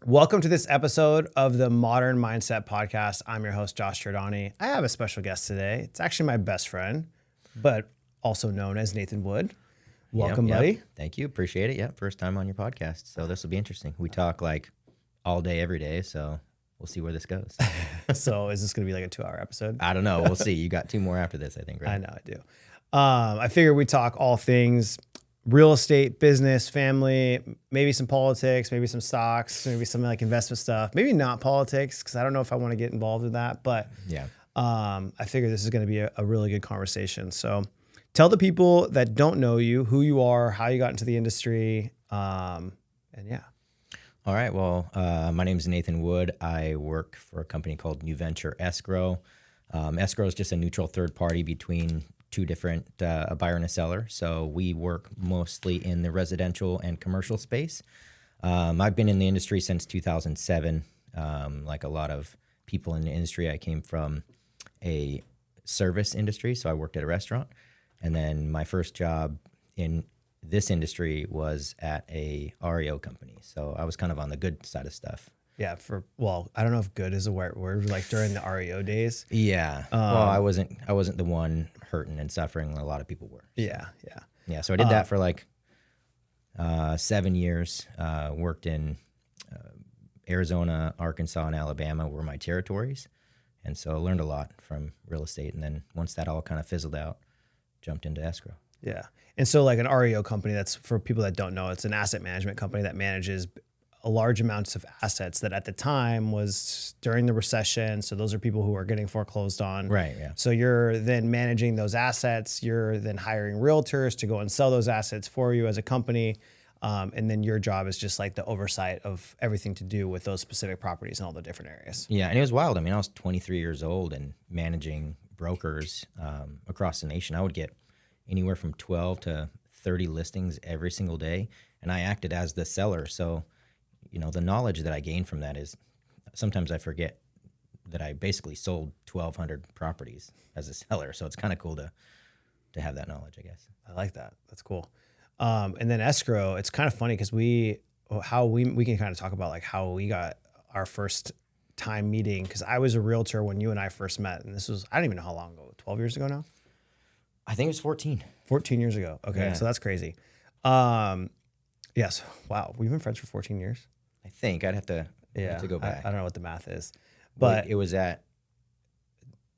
Welcome to this episode of the Modern Mindset Podcast. I'm your host, Josh Giordani. I have a special guest today. It's actually my best friend, but also known as Nathan Wood. Welcome, buddy. Thank you. Appreciate it. Yeah, first time on your podcast. So this will be interesting. We talk like all day, every day. So we'll see where this goes. So is this going to be like a 2-hour episode? I don't know. We'll see. You got 2 more after this, I think, right? I know I do. I figure we talk all things real estate, business, family, maybe some politics, maybe some stocks, maybe some like investment stuff, maybe not politics, because I don't know if I want to get involved with that. But Yeah. I figure this is going to be a really good conversation. So tell the people that don't know you, who you are, how you got into the industry. And yeah. All right. Well, my name is Nathan Wood. I work for a company called New Venture Escrow. Escrow is just a neutral third party between 2 different, a buyer and a seller. So we work mostly in the residential and commercial space. I've been in the industry since 2007. Like a lot of people in the industry, I came from a service industry. So I worked at a restaurant. And then my first job in this industry was at a REO company. So I was kind of on the good side of stuff. Yeah. I don't know if good is a word, like during the REO days. Yeah. Well, I wasn't the one hurting and suffering. A lot of people were. So. Yeah. So I did that for like 7 years. Worked in Arizona, Arkansas, and Alabama were my territories. And so I learned a lot from real estate. And then once that all kind of fizzled out, jumped into escrow. Yeah. And so like an REO company, that's for people that don't know, it's an asset management company that manages a large amounts of assets that at the time was during the recession. So those are people who are getting foreclosed on. Right. Yeah. So you're then managing those assets. You're then hiring realtors to go and sell those assets for you as a company. And then your job is just like the oversight of everything to do with those specific properties in all the different areas. Yeah. And it was wild. I mean, I was 23 years old and managing brokers across the nation. I would get anywhere from 12 to 30 listings every single day. And I acted as the seller. So, you know, the knowledge that I gained from that is sometimes I forget that I basically sold 1,200 properties as a seller. So it's kind of cool to have that knowledge, I guess. I like that. That's cool. And then escrow, it's kind of funny because we can kind of talk about like how we got our first time meeting. Because I was a realtor when you and I first met. And this was, I don't even know how long ago, 12 years ago now? I think it was 14. 14 years ago. Okay. Yeah. So that's crazy. Yes. Wow. We've been friends for 14 years. I think I'd have to go back. I don't know what the math is, but it was at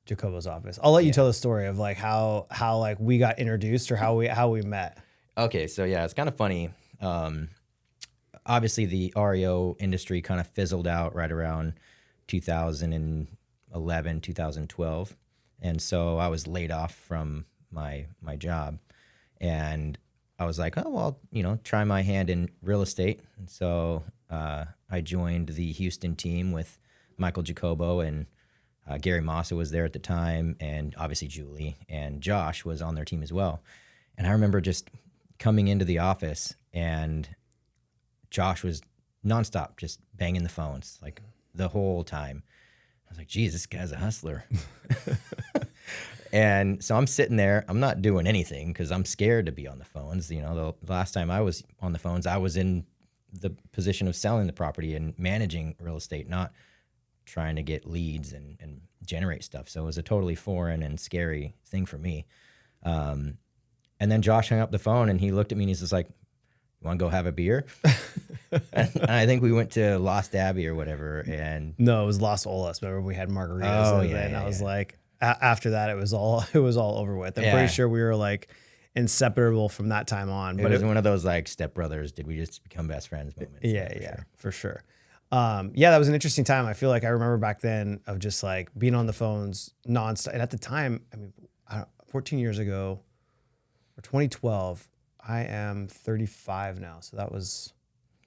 Jacobo's office. I'll let you tell the story of like how like we got introduced or how we met. Okay. So yeah, it's kind of funny. Obviously the REO industry kind of fizzled out right around 2011, 2012. And so I was laid off from my job, and I was like, oh, well, you know, try my hand in real estate. And so I joined the Houston team with Michael Jacobo, and Gary Massa was there at the time, and obviously Julie and Josh was on their team as well. And I remember just coming into the office, and Josh was nonstop just banging the phones like the whole time. I was like, geez, this guy's a hustler. And so I'm sitting there, I'm not doing anything because I'm scared to be on the phones. You know, the last time I was on the phones, I was in the position of selling the property and managing real estate, not trying to get leads and generate stuff. So it was a totally foreign and scary thing for me. And then Josh hung up the phone and he looked at me and he's just like, you want to go have a beer? And I think we went to Lost Abbey or whatever. And no, it was Las Olas. Remember we had margaritas. Oh, and I was like, after that, it was all over with. I'm pretty sure we were like inseparable from that time on. But it was one of those like stepbrothers. Did we just become best friends moments? Yeah, for sure. That was an interesting time. I feel like I remember back then of just like being on the phones nonstop. And at the time, I mean, 14 years ago or 2012, I am 35 now. So that was,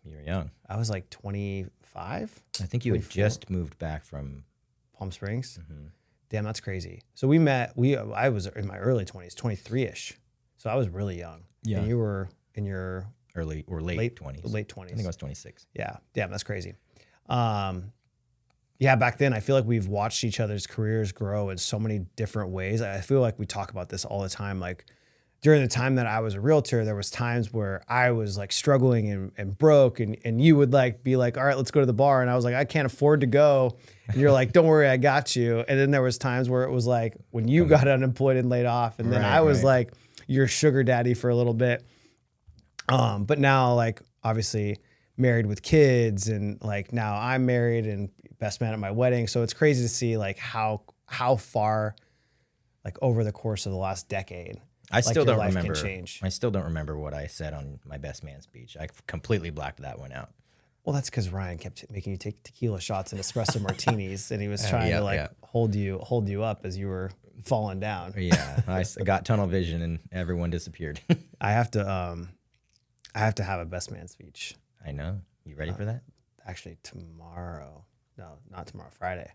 you were young. I was like 25. I think you 24. Had just moved back from Palm Springs. Mm-hmm. Damn, that's crazy. So we met, I was in my early 20s, 23-ish. So I was really young. Yeah. And you were in your early or late 20s. Late 20s. I think I was 26. Yeah. Damn, that's crazy. Back then I feel like we've watched each other's careers grow in so many different ways. I feel like we talk about this all the time. Like during the time that I was a realtor, there was times where I was like struggling and broke, and you would like be like, all right, let's go to the bar. And I was like, I can't afford to go. And you're like, don't worry, I got you. And then there was times where it was like when you got unemployed and laid off, and then I was like your sugar daddy for a little bit. But now like obviously married with kids, and like now I'm married and best man at my wedding. So it's crazy to see like how far like over the course of the last decade, I still don't life remember. can change. I still don't remember what I said on my best man speech. I completely blacked that one out. Well, that's because Ryan kept making you take tequila shots and espresso martinis, and he was trying to hold you up as you were falling down. Yeah, I got tunnel vision and everyone disappeared. I have to have a best man speech. I know. You ready for that? Actually, tomorrow. No, not tomorrow. Friday.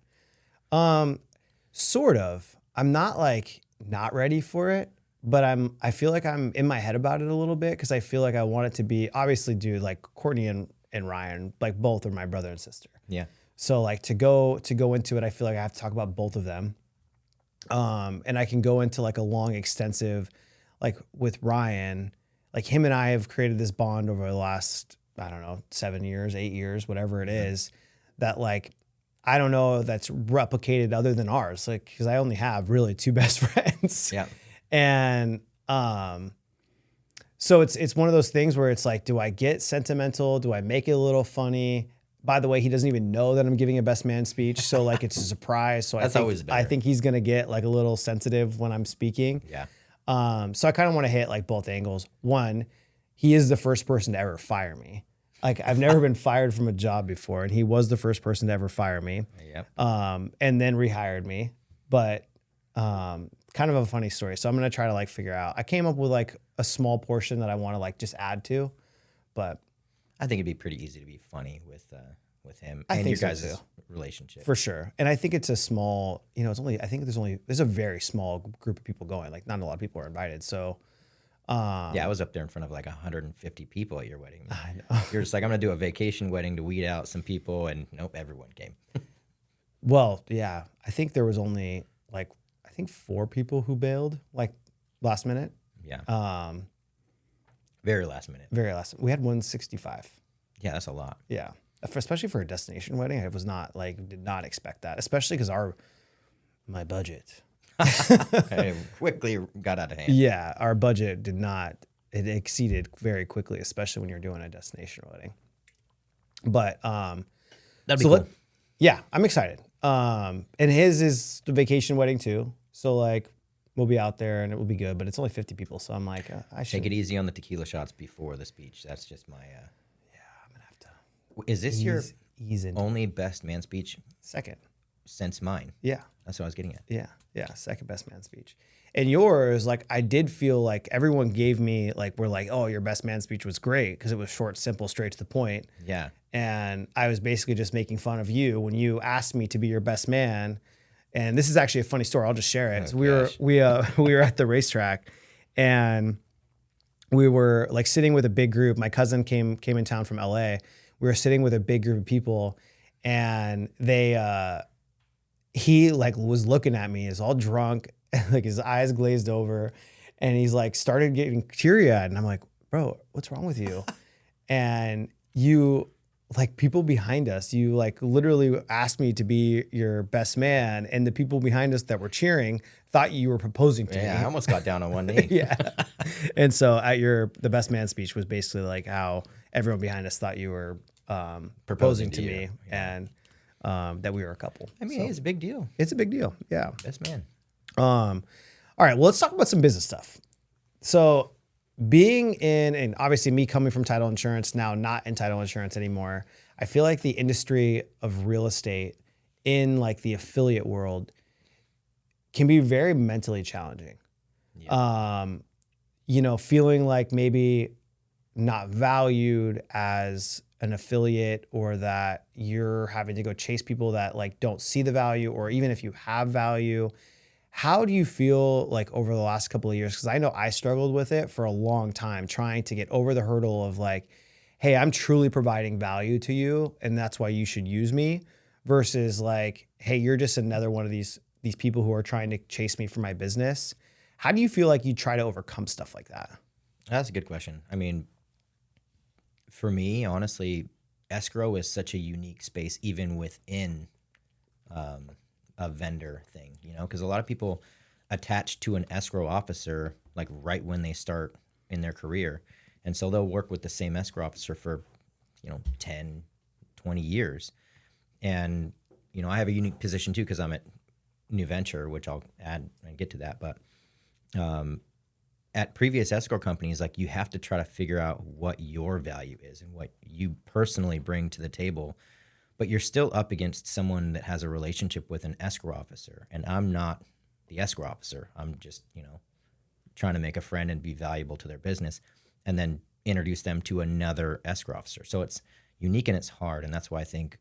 Sort of. I'm not like not ready for it, but I feel like I'm in my head about it a little bit because I feel like I want it to be obviously, dude, like Courtney and Ryan, like both are my brother and sister. Yeah. So like to go into it, I feel like I have to talk about both of them. And I can go into like a long, extensive, like with Ryan, like him and I have created this bond over the last, I don't know, 7 years, 8 years, whatever it is, that like, I don't know if that's replicated other than ours, like, cause I only have really 2 best friends. Yeah. And, so it's one of those things where it's like, do I get sentimental? Do I make it a little funny? By the way, he doesn't even know that I'm giving a best man speech. So like, it's a surprise. So I think he's going to get like a little sensitive when I'm speaking. Yeah. So I kind of want to hit like both angles. One, he is the first person to ever fire me. Like I've never been fired from a job before, and he was the first person to ever fire me. Yep. And then rehired me. But kind of a funny story. So I'm gonna try to like figure out. I came up with like a small portion that I want to like just add to, but I think it'd be pretty easy to be funny with him I and think your so guys' too. relationship. For sure. And I think it's a small, there's a very small group of people going. Like not a lot of people are invited. So Yeah, I was up there in front of like 150 people at your wedding. I know. You're just like, I'm gonna do a vacation wedding to weed out some people, and nope, everyone came. Well, yeah. I think there was only like 4 people who bailed like last minute. Yeah. Very last minute. Very last. We had 165. Yeah, that's a lot. Yeah. Especially for a destination wedding. I was not like, did not expect that, especially because my budget. It quickly got out of hand. Yeah. Our budget it exceeded very quickly, especially when you're doing a destination wedding. But, That'd be cool. Yeah, I'm excited. And his is the vacation wedding too. So like we'll be out there and it will be good, but it's only 50 people. So I'm like, I should Take it easy on the tequila shots before the speech. That's just my. Yeah, I'm gonna have to. Is this your ease into only best man speech second? since mine? Yeah, That's what I was getting at. yeah, second best man speech. And yours, like I did feel like everyone gave me like we're like, oh, your best man speech was great because it was short, simple, straight to the point. Yeah. And I was basically just making fun of you when you asked me to be your best man. And this is actually a funny story. I'll just share it. Oh, So gosh. we were at the racetrack, and we were like sitting with a big group. My cousin came in town from LA. We were sitting with a big group of people, and he like was looking at me, is all drunk, like his eyes glazed over, and he's like started getting teary-eyed, and I'm like, bro, what's wrong with you? And you, like people behind us, you like literally asked me to be your best man, and the people behind us that were cheering thought you were proposing to me. Yeah, I almost got down on one knee. Yeah. And so at the best man speech was basically like how everyone behind us thought you were proposing to me, and that we were a couple. I mean, So, hey, it's a big deal. it's a big deal. Yeah. Best man. All right, well, let's talk about some business stuff. So being in, and obviously me coming from title insurance, now not in title insurance anymore, I feel like the industry of real estate in like the affiliate world can be very mentally challenging. Yeah. Feeling like maybe not valued as an affiliate, or that you're having to go chase people that like don't see the value, or even if you have value. How do you feel like over the last couple of years? Because I know I struggled with it for a long time, trying to get over the hurdle of like, hey, I'm truly providing value to you, and that's why you should use me, versus like, hey, you're just another one of these people who are trying to chase me for my business. How do you feel like you try to overcome stuff like that? That's a good question. I mean, for me, honestly, escrow is such a unique space, even within um, a vendor thing, because a lot of people attach to an escrow officer like right when they start in their career. And so they'll work with the same escrow officer for, 10, 20 years. And, I have a unique position too, because I'm at New Venture, which I'll add and get to that. But at previous escrow companies, like you have to try to figure out what your value is and what you personally bring to the table. But you're still up against someone that has a relationship with an escrow officer. And I'm not the escrow officer. I'm just, trying to make a friend and be valuable to their business and then introduce them to another escrow officer. So it's unique and it's hard. And that's why I think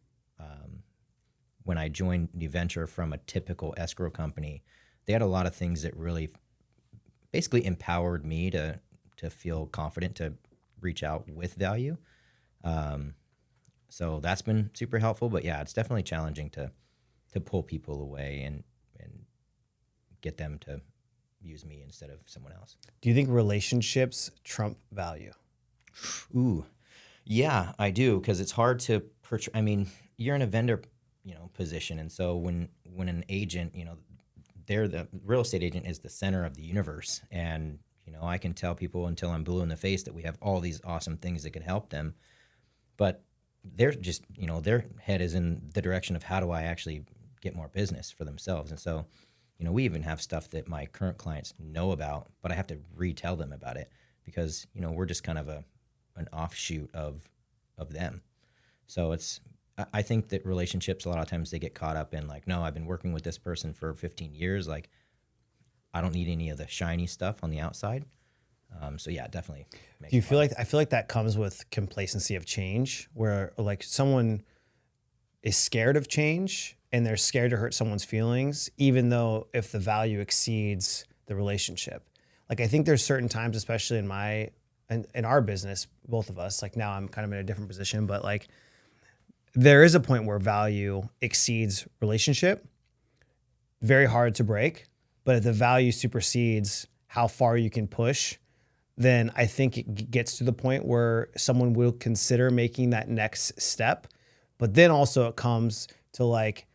when I joined New Venture from a typical escrow company, they had a lot of things that really basically empowered me to feel confident to reach out with value. So that's been super helpful. But yeah, it's definitely challenging to pull people away and get them to use me instead of someone else. Do you think relationships trump value? Ooh, yeah, I do, because it's hard to portray. I mean, you're in a vendor, position, and so when an agent, they're the real estate agent is the center of the universe, and I can tell people until I'm blue in the face that we have all these awesome things that could help them, but they're just, their head is in the direction of how do I actually get more business for themselves, and so. We even have stuff that my current clients know about, but I have to retell them about it because, we're just kind of an offshoot of them. So I think that relationships, a lot of times they get caught up in like, no, I've been working with this person for 15 years. Like, I don't need any of the shiny stuff on the outside. So yeah, definitely. Do you feel like, I feel like that comes with complacency of change where like someone is scared of change and they're scared to hurt someone's feelings, even though if the value exceeds the relationship. Like, I think there's certain times, especially in our business, both of us, like now I'm kind of in a different position, but like there is a point where value exceeds relationship, very hard to break, but if the value supersedes how far you can push, then I think it gets to the point where someone will consider making that next step. But then also it comes to like,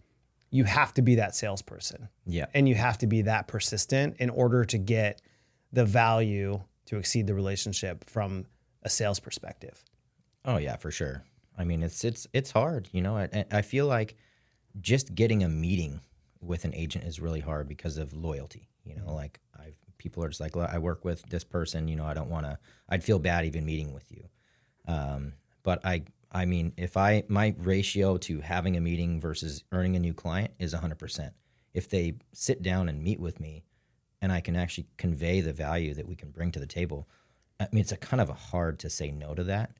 you have to be that salesperson. Yeah. And you have to be that persistent in order to get the value to exceed the relationship from a sales perspective. Oh yeah, for sure. I mean, it's hard, I feel like just getting a meeting with an agent is really hard because of loyalty, like people are just like, I work with this person, I'd feel bad even meeting with you. But I mean, if my ratio to having a meeting versus earning a new client is 100%. If they sit down and meet with me and I can actually convey the value that we can bring to the table, I mean, it's kind of hard to say no to that.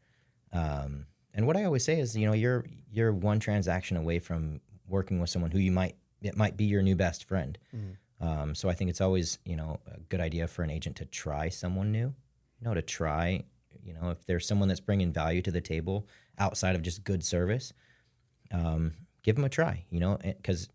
And what I always say is, you're one transaction away from working with someone who it might be your new best friend. Mm-hmm. So I think it's always, a good idea for an agent to try someone new, to try, if there's someone that's bringing value to the table outside of just good service, give them a try, because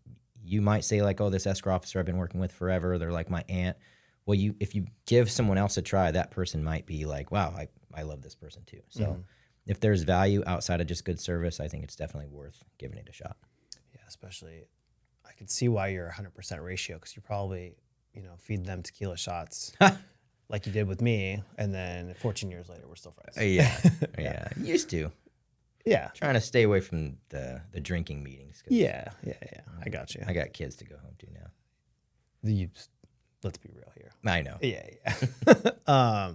you might say like, oh, this escrow officer I've been working with forever, they're like my aunt. Well, if you give someone else a try, that person might be like, wow, I love this person too. So if there's value outside of just good service, I think it's definitely worth giving it a shot. Yeah, especially I can see why you're 100% ratio because you probably, feed them tequila shots like you did with me. And then 14 years later, we're still friends. Yeah. Used to. Yeah. Trying to stay away from the drinking meetings. Yeah. I got you. I got kids to go home to now. Let's be real here. I know. Yeah.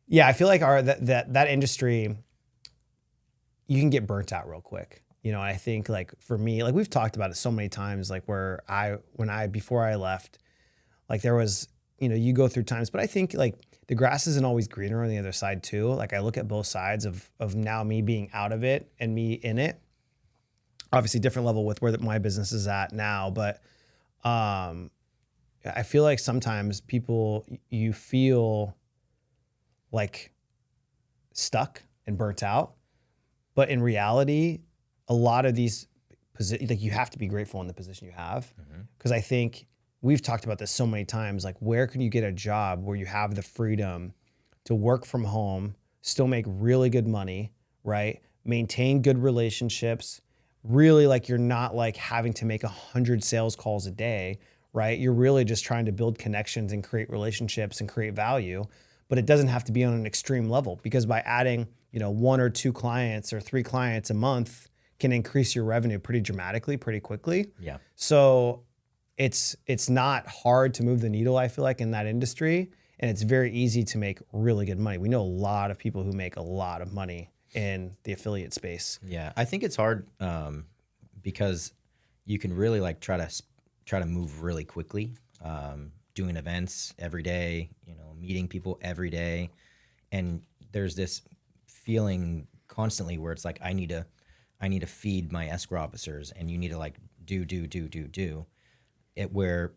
Yeah, I feel like that industry, you can get burnt out real quick. I think like for me, like we've talked about it so many times, like before I left, like there was, you go through times, but I think like the grass isn't always greener on the other side too. Like I look at both sides of now me being out of it and me in it. Obviously different level with where my business is at now, but I feel like sometimes you feel like stuck and burnt out, but in reality, a lot of these like you have to be grateful in the position you have. Because I think we've talked about this so many times, like where can you get a job where you have the freedom to work from home, still make really good money, right? Maintain good relationships, really like you're not like having to make 100 sales calls a day, right? You're really just trying to build connections and create relationships and create value, but it doesn't have to be on an extreme level because by adding, one or two clients or three clients a month can increase your revenue pretty dramatically, pretty quickly. Yeah. So it's not hard to move the needle, I feel like, in that industry. And it's very easy to make really good money. We know a lot of people who make a lot of money in the affiliate space. Yeah, I think it's hard because you can really like try to move really quickly, doing events every day, meeting people every day, and there's this feeling constantly where it's like I need to feed my escrow officers, and you need to like do it where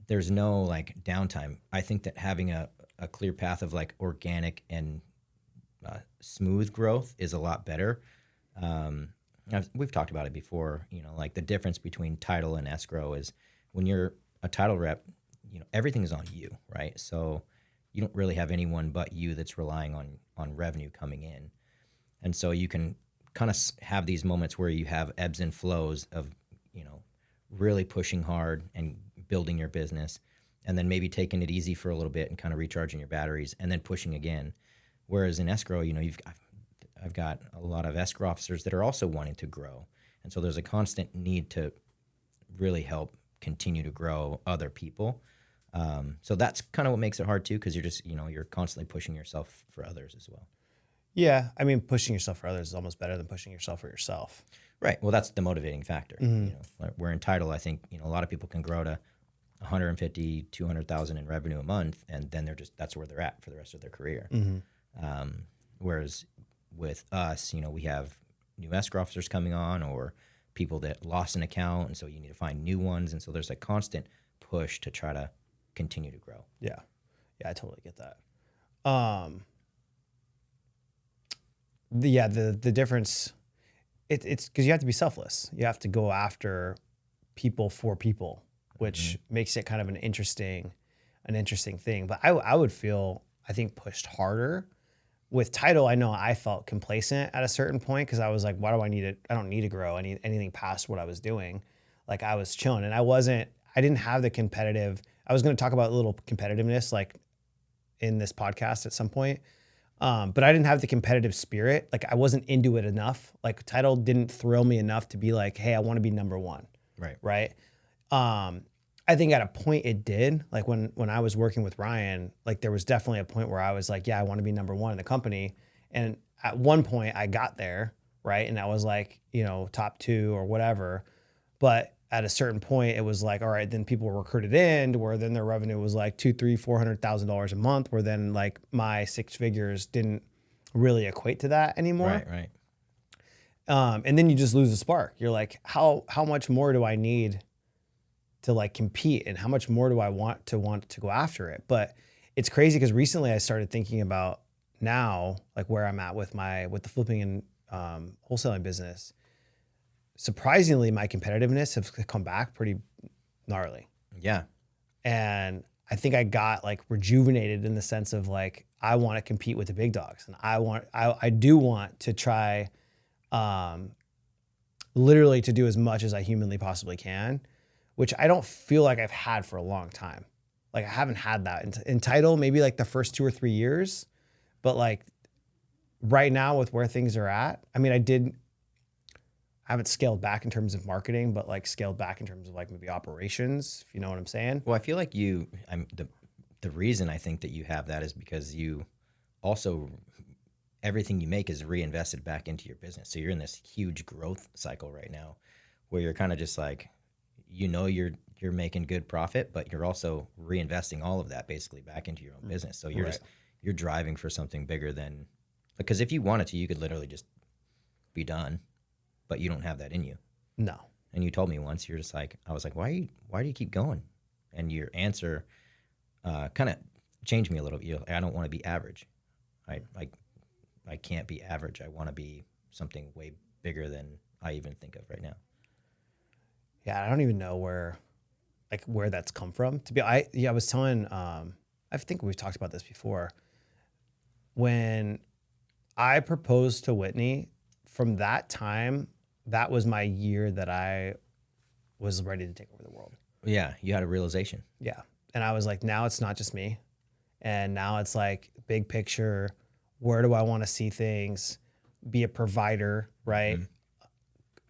there's no like downtime. I think that having a clear path of like organic and smooth growth is a lot better. We've talked about it before, like the difference between title and escrow is when you're a title rep, everything is on you, right? So you don't really have anyone but you that's relying on revenue coming in. And so you can kind of have these moments where you have ebbs and flows of, really pushing hard and building your business, and then maybe taking it easy for a little bit and kind of recharging your batteries and then pushing again. Whereas in escrow, I've got a lot of escrow officers that are also wanting to grow. And so there's a constant need to really help continue to grow other people. So that's kind of what makes it hard too, because you're just, you're constantly pushing yourself for others as well. Yeah. I mean, pushing yourself for others is almost better than pushing yourself for yourself. Right. Well, that's the motivating factor. Mm-hmm. We're in title. I think, a lot of people can grow to 150, 200,000 in revenue a month, and then that's where they're at for the rest of their career. Mm-hmm. Whereas with us, we have new escrow officers coming on or people that lost an account, and so you need to find new ones. And so there's a constant push to try to continue to grow. Yeah. Yeah, I totally get that. The difference, it's because you have to be selfless. You have to go after people for people, which makes it kind of an interesting thing. But I would feel, I think, pushed harder. With title, I know I felt complacent at a certain point because I was like, why do I need it? I don't need to grow anything past what I was doing. Like I was chilling and I didn't have the competitive, I was going to talk about a little competitiveness like in this podcast at some point. But I didn't have the competitive spirit. Like I wasn't into it enough. Like title didn't thrill me enough to be like, hey, I want to be number one. Right. Right. I think at a point it did. Like when I was working with Ryan, like there was definitely a point where I was like, yeah, I want to be number one in the company. And at one point I got there, right? And I was like, top two or whatever. But at a certain point, it was like, all right, then people were recruited in to where then their revenue was like $200,000, $300,000, $400,000 a month, where then like my six figures didn't really equate to that anymore. Right. And then you just lose the spark. You're like, how much more do I need to like compete, and how much more do I want to go after it? But it's crazy because recently I started thinking about now, like where I'm at with the flipping and wholesaling business. Surprisingly, my competitiveness has come back pretty gnarly. Yeah. And I think I got like rejuvenated in the sense of like, I want to compete with the big dogs, and I do want to try literally to do as much as I humanly possibly can, which I don't feel like I've had for a long time. Like I haven't had that in title, maybe like the first 2 or 3 years, but like right now with where things are at, I mean, I haven't scaled back in terms of marketing, but like scaled back in terms of like maybe operations, if you know what I'm saying. Well, I feel like the reason I think that you have that is because you also, everything you make is reinvested back into your business. So you're in this huge growth cycle right now where you're kind of just like, you're making good profit, but you're also reinvesting all of that basically back into your own business. So you're driving for something bigger than, because if you wanted to, you could literally just be done, but you don't have that in you. No. And you told me once, I was like, why do you keep going? And your answer kind of changed me a little. I don't want to be average. I can't be average. I want to be something way bigger than I even think of right now. Yeah, I don't even know where like where that's come from. I was telling, I think we've talked about this before. When I proposed to Whitney, from that time, that was my year that I was ready to take over the world. Yeah, you had a realization. Yeah. And I was like, now it's not just me. And now it's like big picture. Where do I want to see things? Be a provider, right?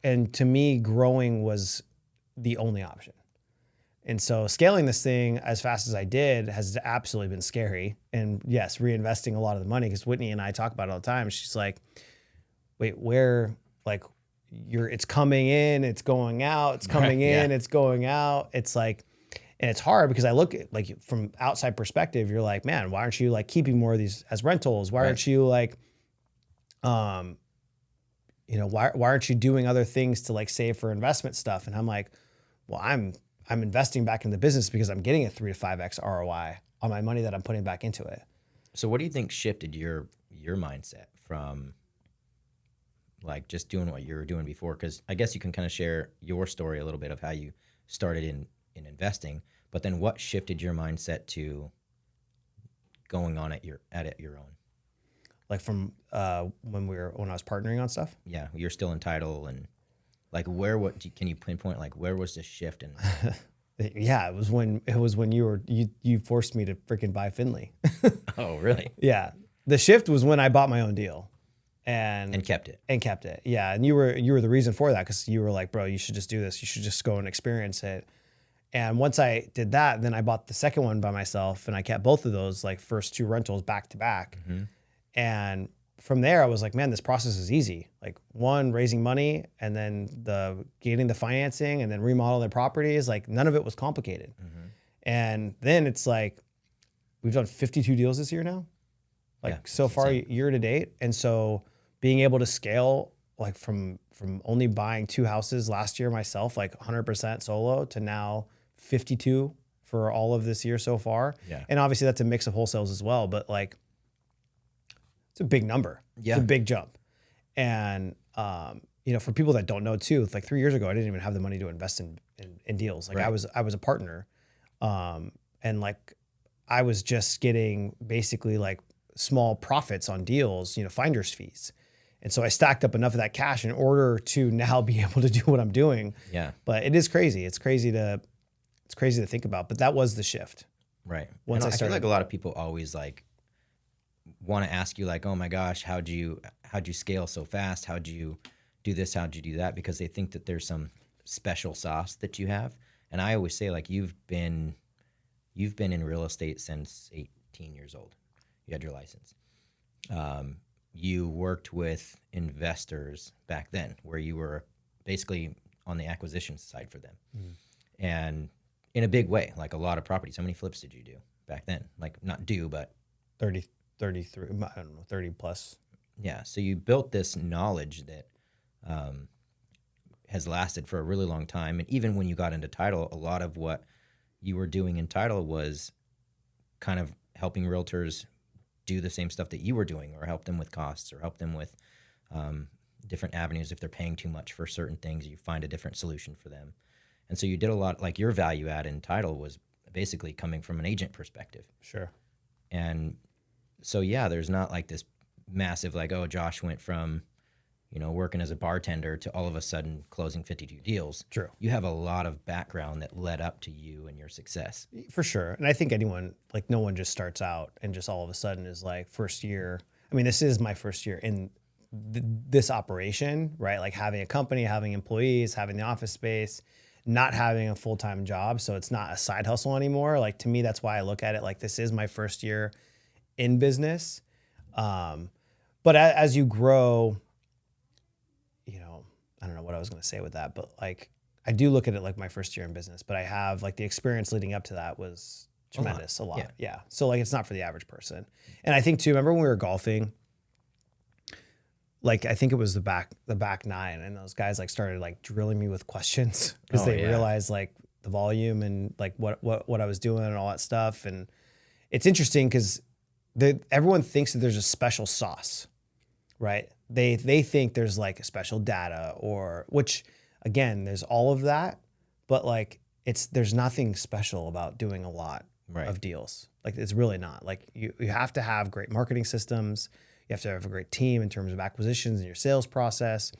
And to me, growing was the only option. And so scaling this thing as fast as I did has absolutely been scary. And yes, reinvesting a lot of the money, because Whitney and I talk about it all the time. She's like, wait, where, like, it's coming in, it's going out, it's coming in, it's going out. It's like, and it's hard because I look at, like, from outside perspective, you're like, man, why aren't you like keeping more of these as rentals? Why aren't you like, why aren't you doing other things to like save for investment stuff? And I'm like, well, I'm investing back in the business because I'm getting a 3 to 5x ROI on my money that I'm putting back into it. So what do you think shifted your mindset from like just doing what you were doing before? Because I guess you can kind of share your story a little bit of how you started in investing, but then what shifted your mindset to going on at your own? Like from when I was partnering on stuff. Yeah, you're still in title, and like can you pinpoint like where was the shift? And yeah, it was when you forced me to freaking buy Finley. Oh, really? Yeah, the shift was when I bought my own deal, and kept it. Yeah, and you were the reason for that, because you were like, bro, you should just do this. You should just go and experience it. And once I did that, then I bought the second one by myself, and I kept both of those like first 2 rentals back to back. And from there, I was like, man, this process is easy. Like, one, raising money, and then getting the financing, and then remodeling the properties. Like, none of it was complicated. And then it's like, we've done 52 deals this year now, like so far year to date. And so being able to scale, like from only buying 2 houses last year myself, like 100% solo, to now 52 for all of this year so far. Yeah. And obviously that's a mix of wholesales as well, but like, it's a big number. Yeah. It's a big jump. And, for people that don't know too, like 3 years ago, I didn't even have the money to invest in deals. Like, I was a partner. And like, I was just getting basically like small profits on deals, finder's fees. And so I stacked up enough of that cash in order to now be able to do what I'm doing. Yeah. But it is crazy. It's crazy to think about, but that was the shift. Right. Once I feel like a lot of people always like want to ask you like, oh my gosh, how'd you scale so fast? How'd you do this? How'd you do that? Because they think that there's some special sauce that you have. And I always say, like, you've been in real estate since 18 years old. You had your license. You worked with investors back then, where you were basically on the acquisition side for them. And in a big way, like a lot of properties. How many flips did you do back then? Like, not do, but 30, 33, I don't know, 30 plus. Yeah. So you built this knowledge that has lasted for a really long time. And even when you got into title, a lot of what you were doing in title was kind of helping realtors do the same stuff that you were doing, or help them with costs, or help them with different avenues. If they're paying too much for certain things, you find a different solution for them. And so you did a lot, like your value add in title was basically coming from an agent perspective. Sure. And so, yeah, there's not like this massive, like, oh, Josh went from, working as a bartender to all of a sudden closing 52 deals. True. You have a lot of background that led up to you and your success. For sure. And I think no one just starts out and just all of a sudden is like first year. I mean, this is my first year in this operation, right? Like having a company, having employees, having the office space, not having a full-time job. So it's not a side hustle anymore. Like, to me, that's why I look at it like this is my first year in business. But as you grow, I don't know what I was going to say with that, but like, I do look at it like my first year in business, but I have like the experience leading up to that was tremendous, a lot. Yeah. So like, it's not for the average person. And I think too, remember when we were golfing, like, I think it was the back 9, and those guys like started like drilling me with questions because they realized like the volume and like what I was doing and all that stuff. And it's interesting because everyone thinks that there's a special sauce, right? They think there's like a special data, or which again, there's all of that, but like there's nothing special about doing a lot Right. of deals. Like it's really not. Like you have to have great marketing systems. You have to have a great team in terms of acquisitions and your sales process,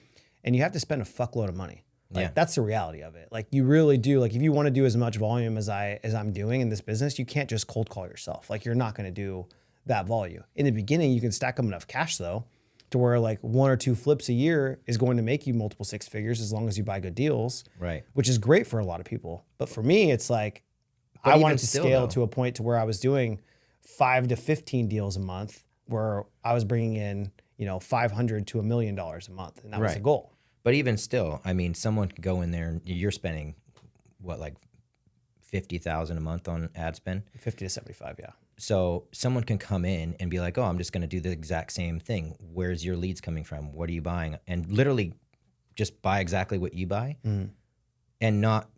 and you have to spend a fuckload of money. Like Yeah. that's the reality of it. Like you really do. Like if you want to do as much volume as I'm doing in this business, you can't just cold call yourself. Like you're not going to do that volume. In the beginning, you can stack up enough cash though, to where like 1 or 2 flips a year is going to make you multiple 6 figures as long as you buy good deals, Right. which is great for a lot of people. But for me, it's like But I even wanted to still, scale though. to a point to where I was doing 5 to 15 deals a month, where I was bringing in, $500 to $1 million a month, and that was the Right. goal. But even still, I mean, someone could go in there and you're spending what, like 50,000 a month on ad spend. 50 to 75, yeah. So someone can come in and be like, "Oh, I'm just going to do the exact same thing. Where's your leads coming from? What are you buying?" And literally just buy exactly what you buy and not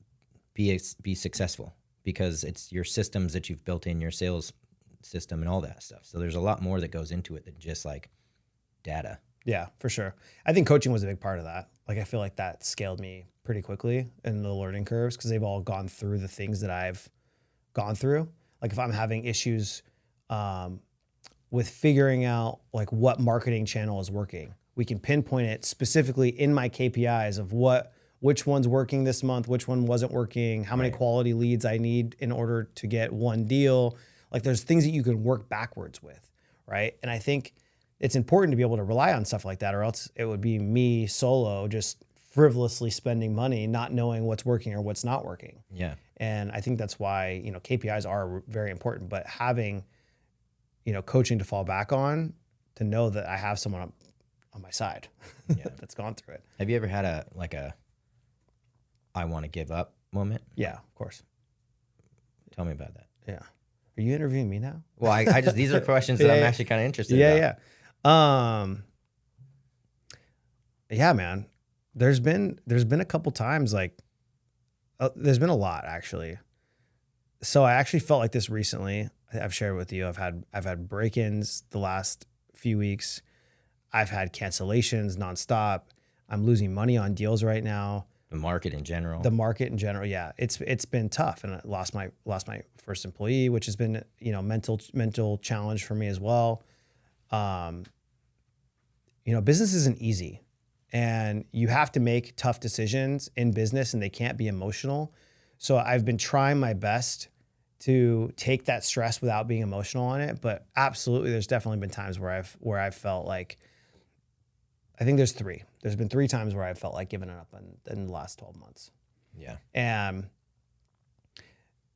be successful, because it's your systems that you've built in, your sales system and all that stuff. So there's a lot more that goes into it than just like data. Yeah, for sure. I think coaching was a big part of that. Like I feel like that scaled me pretty quickly in the learning curves because they've all gone through the things that I've gone through. Like if I'm having issues with figuring out like what marketing channel is working, we can pinpoint it specifically in my KPIs of which one's working this month, which one wasn't working, how many Right. quality leads I need in order to get one deal. Like there's things that you can work backwards with, right? And I think it's important to be able to rely on stuff like that, or else it would be me solo just frivolously spending money, not knowing what's working or what's not working. Yeah. And I think that's why, KPIs are very important, but having, coaching to fall back on, to know that I have someone on my side that's gone through it. Have you ever had a I want to give up moment? Yeah, of course. Tell me about that. Yeah. Are you interviewing me now? Well, I just, these are questions that I'm actually kind of interested about. Yeah, man. There's been a couple times like there's been a lot actually. So I actually felt like this recently. I've shared with you. I've had break-ins the last few weeks. I've had cancellations nonstop. I'm losing money on deals right now. The market in general. Yeah, it's been tough, and I lost my first employee, which has been mental challenge for me as well. Business isn't easy, and you have to make tough decisions in business, and they can't be emotional. So I've been trying my best to take that stress without being emotional on it, but absolutely, there's definitely been times where I've felt like. I think there's 3. There's been 3 times where I've felt like giving up in the last 12 months. Yeah. And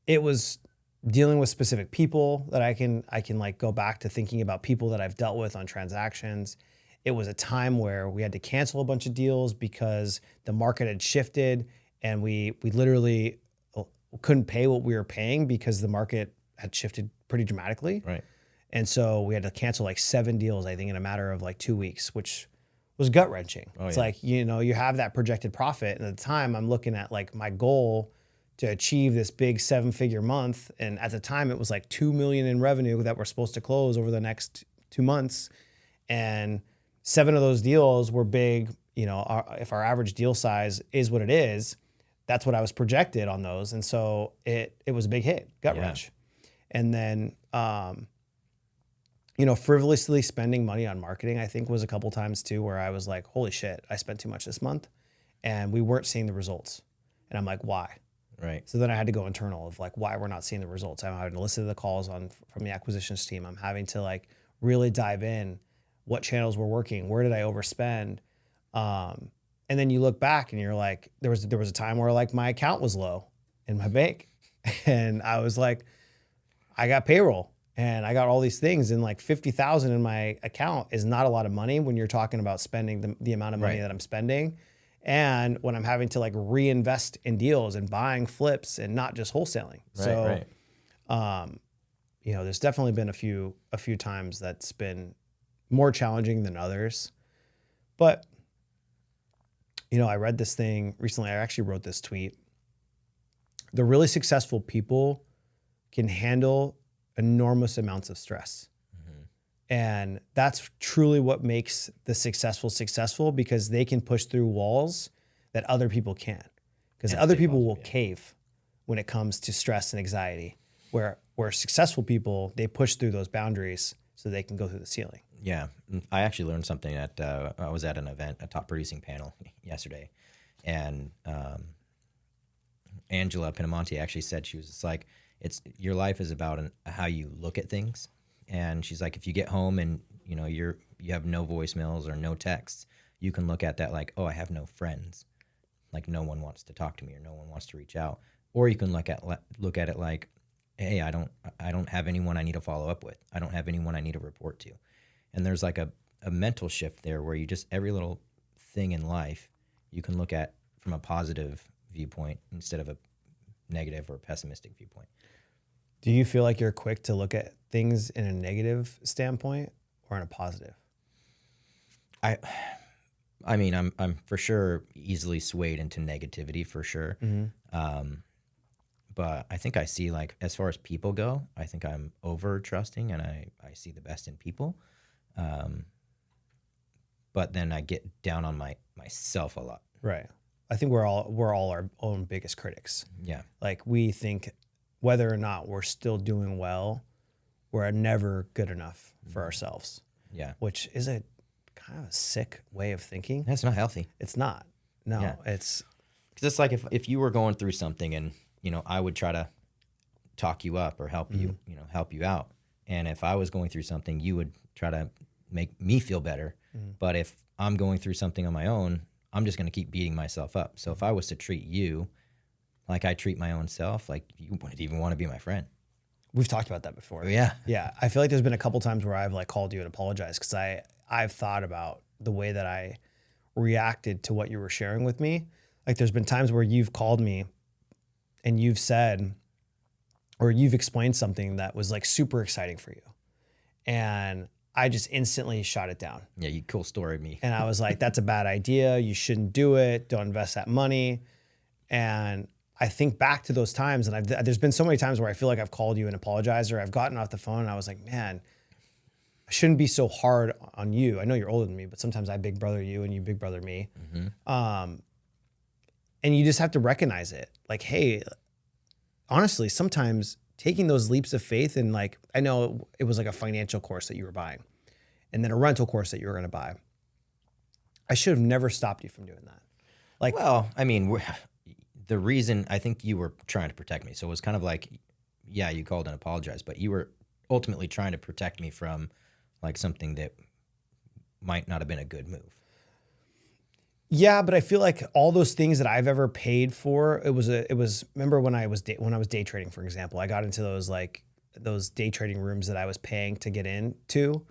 it was dealing with specific people that I can like go back to thinking about people that I've dealt with on transactions. It was a time where we had to cancel a bunch of deals because the market had shifted and we literally couldn't pay what we were paying because the market had shifted pretty dramatically. Right. And so we had to cancel like 7 deals, I think, in a matter of like 2 weeks, which was gut wrenching. It's like, you have that projected profit. And at the time I'm looking at like my goal to achieve this big 7-figure month. And at the time it was like 2 million in revenue that we're supposed to close over the next 2 months. And 7 of those deals were big. If our average deal size is what it is, that's what I was projected on those. And so it was a big hit, gut wrench. And then, frivolously spending money on marketing, I think was a couple times too, where I was like, holy shit, I spent too much this month and we weren't seeing the results. And I'm like, why? Right. So then I had to go internal of like why we're not seeing the results. I'm having to listen to the calls from the acquisitions team. I'm having to like really dive in what channels were working, where did I overspend? And then you look back and you're like, there was a time where like my account was low in my bank. And I was like, I got payroll. And I got all these things, and like 50,000 in my account is not a lot of money when you're talking about spending the amount of money that I'm spending. And when I'm having to like reinvest in deals and buying flips and not just wholesaling. There's definitely been a few times that's been more challenging than others. But, I read this thing recently. I actually wrote this tweet. The really successful people can handle enormous amounts of stress. And that's truly what makes the successful, because they can push through walls that other people can't. Because other people will cave when it comes to stress and anxiety, where successful people, they push through those boundaries so they can go through the ceiling. Yeah. I actually learned something at, I was at an event, a top producing panel yesterday. And Angela Pinamonti actually said, she was just like, your life is about how you look at things. And she's like, if you get home and you have no voicemails or no texts, you can look at that like, oh, I have no friends. Like no one wants to talk to me or no one wants to reach out. Or you can look at it like, hey, I don't have anyone I need to follow up with. I don't have anyone I need to report to. And there's like a mental shift there where you just, every little thing in life you can look at from a positive viewpoint instead of a negative or pessimistic viewpoint. Do you feel like you're quick to look at things in a negative standpoint or in a positive? I mean, I'm for sure easily swayed into negativity for sure. But I think I see, like, as far as people go, I think I'm over trusting and I see the best in people. But then I get down on myself a lot. Right. I think we're all our own biggest critics. Yeah. Like we think whether or not we're still doing well, we're never good enough for ourselves. Yeah. Which is a kind of a sick way of thinking. That's not healthy. It's not. No, Yeah. it's because it's like if you were going through something and, I would try to talk you up or help you, help you out. And if I was going through something, you would try to make me feel better. But if I'm going through something on my own, I'm just going to keep beating myself up. So if I was to treat you like I treat my own self, like you wouldn't even want to be my friend. We've talked about that before. Yeah. Yeah. I feel like there's been a couple times where I've like called you and apologized because I've thought about the way that I reacted to what you were sharing with me. Like there's been times where you've called me and you've said, or you've explained something that was like super exciting for you. And I just instantly shot it down. Yeah, you cool story me. And I was like, that's a bad idea. You shouldn't do it. Don't invest that money. And I think back to those times, and there's been so many times where I feel like I've called you and apologized, or I've gotten off the phone and I was like, man, I shouldn't be so hard on you. I know you're older than me, but sometimes I big brother you and you big brother me. And you just have to recognize it. Like, hey, honestly, sometimes taking those leaps of faith, and like, I know it was like a financial course that you were buying and then a rental course that you were going to buy. I should have never stopped you from doing that. Like, well, I mean, the reason I think you were trying to protect me. So it was kind of like, yeah, you called and apologized, but you were ultimately trying to protect me from like something that might not have been a good move. Yeah, but I feel like all those things that I've ever paid for, it was remember when I was day trading, for example, I got into those day trading rooms that I was paying to get into.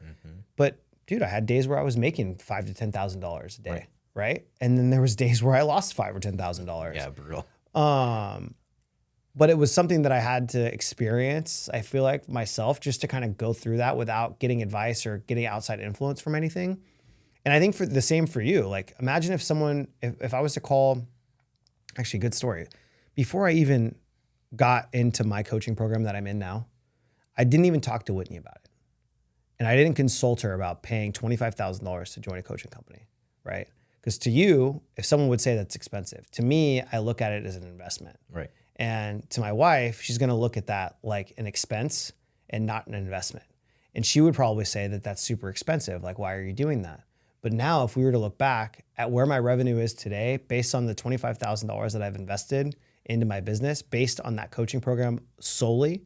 But dude, I had days where I was making $5,000 to $10,000 a day, right? And then there was days where I lost $5,000 or $10,000. Yeah, brutal. But it was something that I had to experience, I feel like, myself, just to kind of go through that without getting advice or getting outside influence from anything. And I think for the same for you. Like, imagine if I was to call, actually, good story. Before I even got into my coaching program that I'm in now, I didn't even talk to Whitney about it. And I didn't consult her about paying $25,000 to join a coaching company, right? Because to you, if someone would say that's expensive, to me, I look at it as an investment. Right. And to my wife, she's going to look at that like an expense and not an investment. And she would probably say that that's super expensive. Like, why are you doing that? But now if we were to look back at where my revenue is today, based on the $25,000 that I've invested into my business, based on that coaching program solely,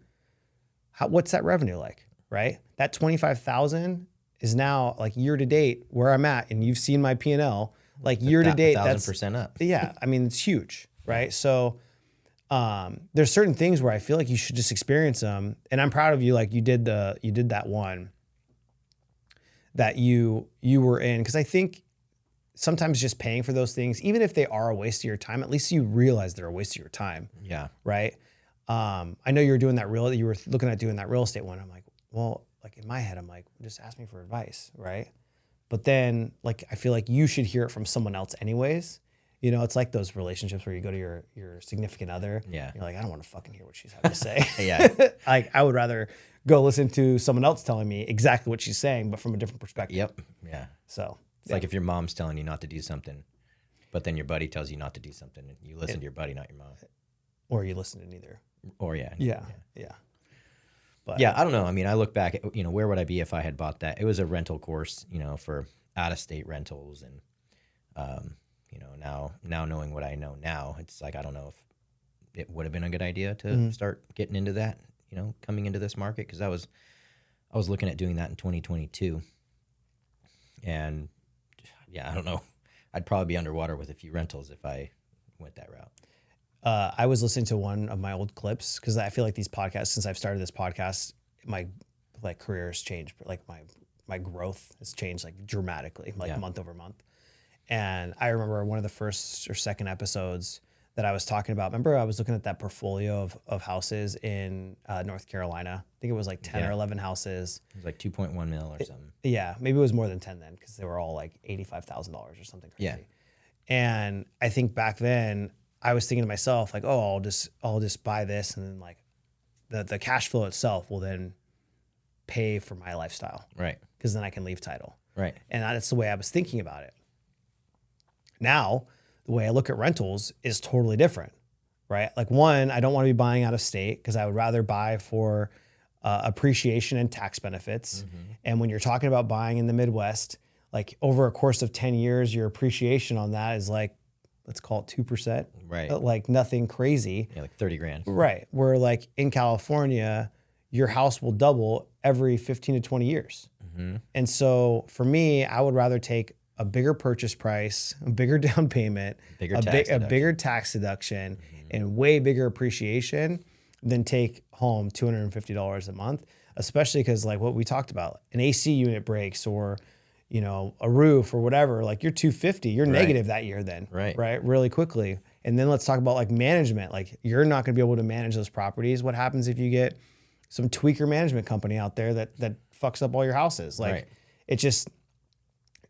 what's that revenue like, right? That $25,000 is now like year to date where I'm at, and you've seen my P&L, like year to date, that's 1,000% up. Yeah, I mean, it's huge, right? So there's certain things where I feel like you should just experience them. And I'm proud of you. Like you did that one that you were in. Cause I think sometimes just paying for those things, even if they are a waste of your time, at least you realize they're a waste of your time. Yeah. Right. I know you were looking at doing that real estate one. I'm like, well, like in my head, I'm like, just ask me for advice. Right. But then like, I feel like you should hear it from someone else anyways. You know, it's like those relationships where you go to your significant other. Yeah. You're like, I don't want to fucking hear what she's having to say. Yeah. Like I would rather go listen to someone else telling me exactly what she's saying, but from a different perspective. Yep. Yeah. So it's like if your mom's telling you not to do something, but then your buddy tells you not to do something, and you listen to your buddy, not your mom. Or you listen to neither. Or yeah. Yeah. But Yeah, I don't know. I mean, I look back at, where would I be if I had bought that? It was a rental course, for out of state rentals. And, now knowing what I know now, it's like, I don't know if it would have been a good idea to start getting into that, coming into this market. Cause I was looking at doing that in 2022. And yeah, I don't know. I'd probably be underwater with a few rentals if I went that route. I was listening to one of my old clips because I feel like these podcasts, since I've started this podcast, my career has changed, but like my growth has changed like dramatically, month over month. And I remember one of the first or second episodes that I was talking about. Remember, I was looking at that portfolio of houses in North Carolina. I think it was like 10 or 11 houses. It was like 2.1 mil or something. Yeah, maybe it was more than 10 then because they were all like $85,000 or something crazy. Yeah. And I think back then I was thinking to myself like, oh, I'll just buy this, and then like the cash flow itself will then pay for my lifestyle. Right. Because then I can leave title. Right. And that's the way I was thinking about it. Now, the way I look at rentals is totally different, right? Like one, I don't want to be buying out of state because I would rather buy for appreciation and tax benefits. And when you're talking about buying in the Midwest, like over a course of 10 years, your appreciation on that is like, let's call it 2%. Right. Like nothing crazy. Yeah, like 30 grand. Right. Where like in California, your house will double every 15 to 20 years. And so for me, I would rather take a bigger purchase price, a bigger down payment, a bigger tax deduction, and way bigger appreciation than take home $250 a month, especially because like what we talked about, an AC unit breaks or, a roof or whatever, like you're $250, you're negative that year then, right? Really quickly. And then let's talk about like management. Like you're not going to be able to manage those properties. What happens if you get some tweaker management company out there that fucks up all your houses? Like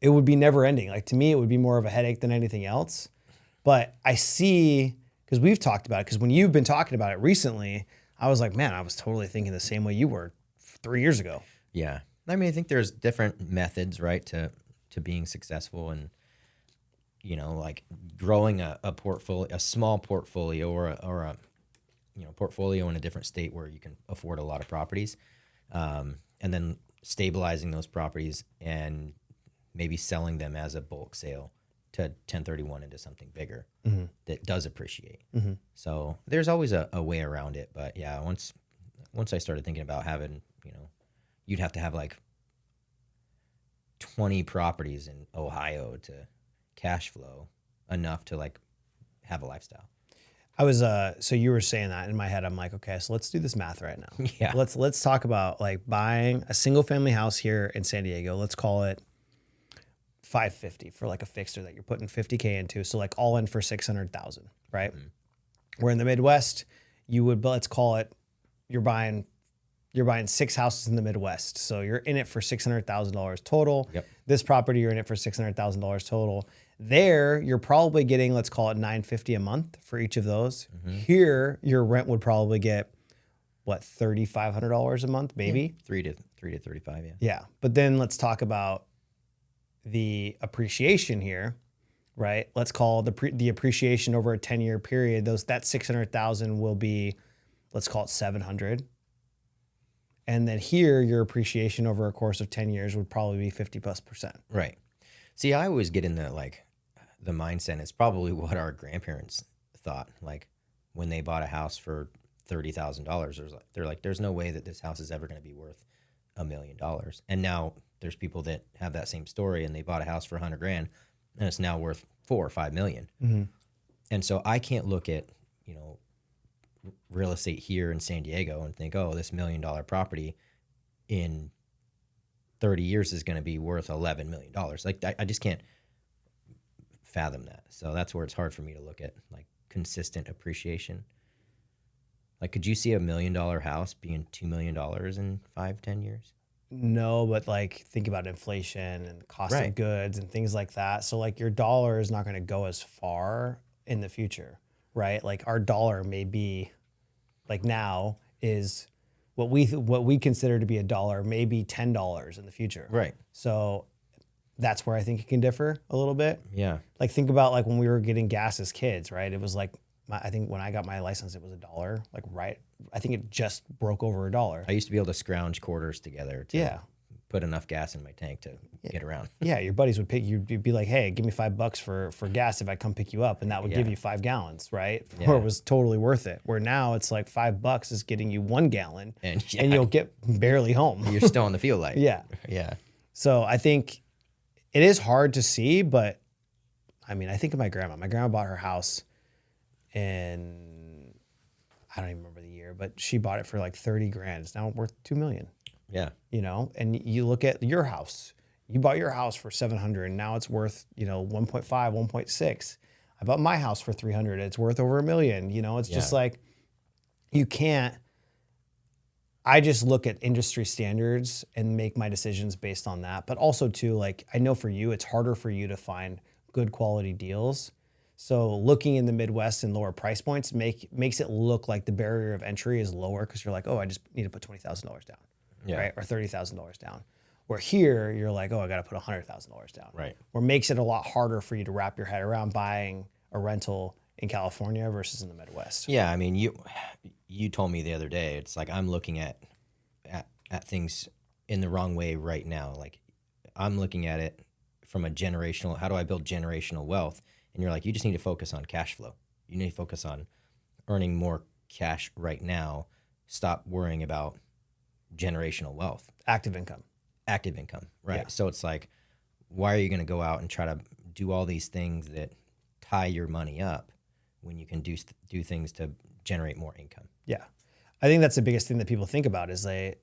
it would be never ending. Like to me, it would be more of a headache than anything else. But I see, because we've talked about it, because when you've been talking about it recently, I was like, man, I was totally thinking the same way you were 3 years ago. Yeah. I mean, I think there's different methods, right, to being successful, and, like growing a portfolio, a small portfolio or a portfolio in a different state where you can afford a lot of properties, and then stabilizing those properties and maybe selling them as a bulk sale to 1031 into something bigger that does appreciate. So there's always a way around it. But yeah, once I started thinking about having, you'd have to have like 20 properties in Ohio to cash flow enough to like have a lifestyle. I was so you were saying that in my head, I'm like, okay, so let's do this math right now. Yeah. Let's talk about like buying a single family house here in San Diego. Let's call it $550 for like a fixer that you're putting $50K into. So like all in for $600,000, right? Where in the Midwest, you would, let's call it, you're buying 6 houses in the Midwest. So you're in it for $600,000 total. Yep. This property, you're in it for $600,000 total. There, you're probably getting, let's call it $950 a month for each of those. Here, your rent would probably get what, $3,500 a month, maybe? Yeah, 3 to 35, yeah. Yeah. But then let's talk about the appreciation here, right? Let's call the appreciation over a 10-year period. That 600,000 will be, let's call it 700. And then here, your appreciation over a course of 10 years would probably be 50+%. Right. See, I always get in the mindset. It's probably what our grandparents thought. Like when they bought a house for $30,000, they're like, there's no way that this house is ever going to be worth $1 million. And now there's people that have that same story and they bought a house for $100,000 and it's now worth $4 or $5 million. And so I can't look at, real estate here in San Diego and think, oh, this $1 million property in 30 years is going to be worth $11 million. Like I just can't fathom that. So that's where it's hard for me to look at like consistent appreciation. Like, could you see $1 million house being $2 million in 5-10 years? No, but like think about inflation and the cost of goods and things like that. So like your dollar is not going to go as far in the future, right? Like our dollar may be like now is what we consider to be a dollar, maybe $10 in the future. Right. So that's where I think it can differ a little bit. Yeah. Like think about like when we were getting gas as kids, right? It was like I think when I got my license, it was $1. Like I think it just broke over $1. I used to be able to scrounge quarters together to Yeah. put enough gas in my tank to get around. Yeah, your buddies would pick you. You'd be like, "Hey, give me $5 for gas if I come pick you up," and that would give you 5 gallons, right? Yeah. Where it was totally worth it. Where now it's like $5 is getting you 1 gallon, And and you'll get barely home. you're still on the field light. Yeah. Yeah. So I think it is hard to see, but I mean, I think of my grandma. My grandma bought her house in, I don't even remember the year, but she bought it for like 30 grand. It's now worth 2 million. Yeah. You know, and you look at your house. You bought your house for 700, and now it's worth, 1.5, 1.6. I bought my house for 300. It's worth over $1 million. You know, it's just like, you can't. I just look at industry standards and make my decisions based on that. But also too, like, I know for you, it's harder for you to find good quality deals. So looking in the Midwest and lower price points makes it look like the barrier of entry is lower, because you're like, oh, I just need to put $20,000 down. Right? Or $30,000 down. Where here, you're like, oh, I got to put $100,000 down. Right. Where it makes it a lot harder for you to wrap your head around buying a rental in California versus in the Midwest. Yeah. I mean, you told me the other day, it's like I'm looking at things in the wrong way right now. Like, I'm looking at it from a generational, how do I build generational wealth? And you're like, you just need to focus on cash flow. You need to focus on earning more cash right now. Stop worrying about generational wealth. Active income, right? Yeah. So it's like, why are you going to go out and try to do all these things that tie your money up when you can do things to generate more income? Yeah. I think that's the biggest thing that people think about is I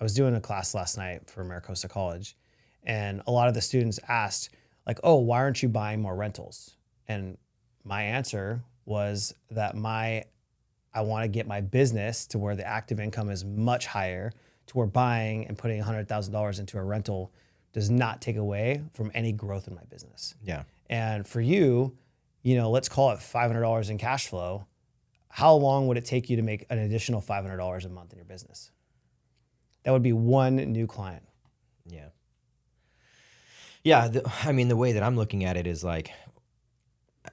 was doing a class last night for Maricosta College, and a lot of the students asked like, oh, why aren't you buying more rentals? And my answer was that I want to get my business to where the active income is much higher, to where buying and putting $100,000 into a rental does not take away from any growth in my business. Yeah. And for you, let's call it $500 in cash flow. How long would it take you to make an additional $500 a month in your business? That would be one new client. Yeah. Yeah. The way that I'm looking at it is like,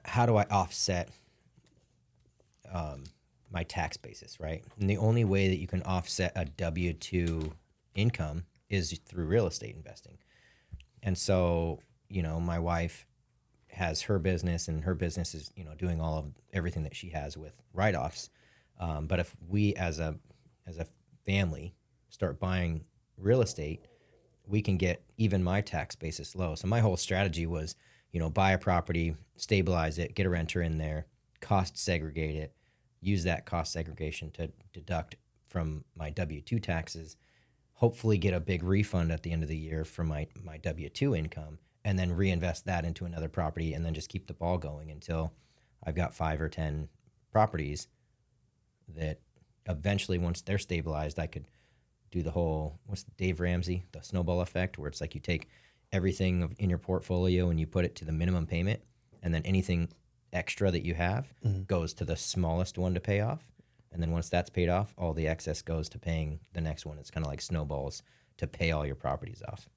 how do I offset my tax basis, right? And the only way that you can offset a W-2 income is through real estate investing. And so, my wife has her business, and her business is, doing everything that she has with write-offs. But if we as a family start buying real estate, we can get even my tax basis low. So my whole strategy was, buy a property, stabilize it, get a renter in there, cost segregate it, use that cost segregation to deduct from my W-2 taxes, hopefully get a big refund at the end of the year for my W-2 income, and then reinvest that into another property, and then just keep the ball going until I've got 5 or 10 properties that eventually, once they're stabilized, I could do the whole, what's Dave Ramsey, the snowball effect, where it's like you take everything in your portfolio and you put it to the minimum payment, and then anything extra that you have goes to the smallest one to pay off. And then once that's paid off, all the excess goes to paying the next one. It's kind of like snowballs to pay all your properties off.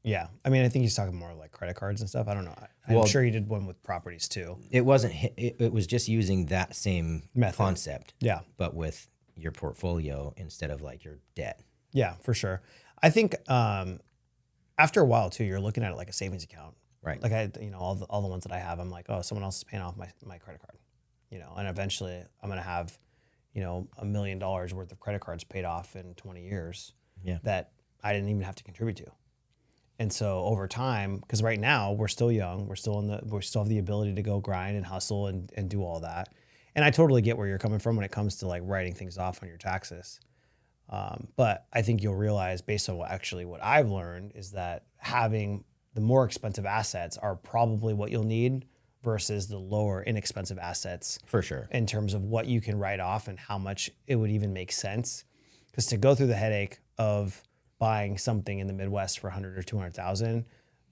Yeah. I mean, I think he's talking more like credit cards and stuff. I don't know. I'm sure he did one with properties too. It wasn't, it was just using that same method concept. Yeah. But with your portfolio instead of like your debt. Yeah, for sure. I think after a while too, you're looking at it like a savings account. Right. Like all the ones that I have, I'm like, oh, someone else is paying off my credit card, and eventually I'm going to have, $1 million worth of credit cards paid off in 20 years that I didn't even have to contribute to. And so over time, because right now we're still young, we still have the ability to go grind and hustle and do all that. And I totally get where you're coming from when it comes to like writing things off on your taxes. But I think you'll realize, based on what I've learned, is that having the more expensive assets are probably what you'll need versus the lower inexpensive assets. For sure. In terms of what you can write off and how much it would even make sense. Because to go through the headache of buying something in the Midwest for 100 or 200,000,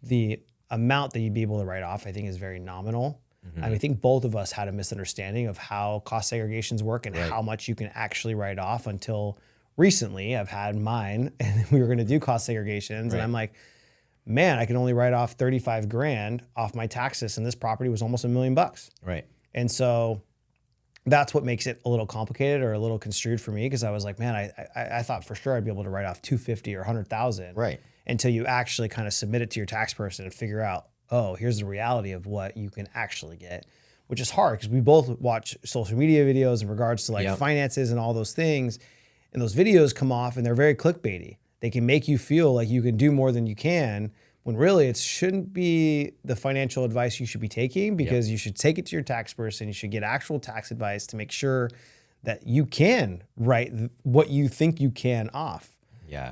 the amount that you'd be able to write off, I think, is very nominal. Mm-hmm. I think both of us had a misunderstanding of how cost segregations work and how much you can actually write off until recently. I've had mine, and we were going to do cost segregations, and I'm like, man, I can only write off 35 grand off my taxes, and this property was almost $1 million. Right. And so that's what makes it a little complicated or a little construed for me, because I was like, man, I thought for sure I'd be able to write off 250 or 100,000, Right. until you actually kind of submit it to your tax person and figure out, oh, here's the reality of what you can actually get, which is hard because we both watch social media videos in regards to like finances and all those things. And those videos come off and they're very clickbaity. They can make you feel like you can do more than you can, when really it shouldn't be the financial advice you should be taking, because you should take it to your tax person. You should get actual tax advice to make sure that you can write what you think you can off. Yeah.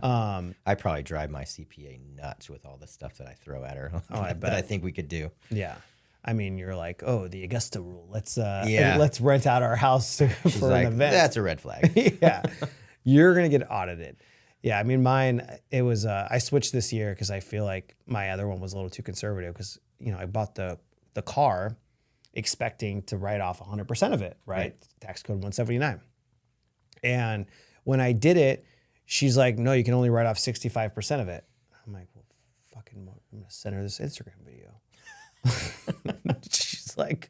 I probably drive my CPA nuts with all the stuff that I throw at her. Oh, I bet. That I think we could do. Yeah. I mean, you're like, oh, the Augusta rule. Let's rent out our house for an event. That's a red flag. Yeah. You're going to get audited. Yeah, I mean, mine, it was, I switched this year because I feel like my other one was a little too conservative, because, you know, I bought the car expecting to write off 100% of it, right? Tax code 179. And when I did it, she's like, no, you can only write off 65% of it. I'm like, well, fucking, I'm going to send her this Instagram video. She's like,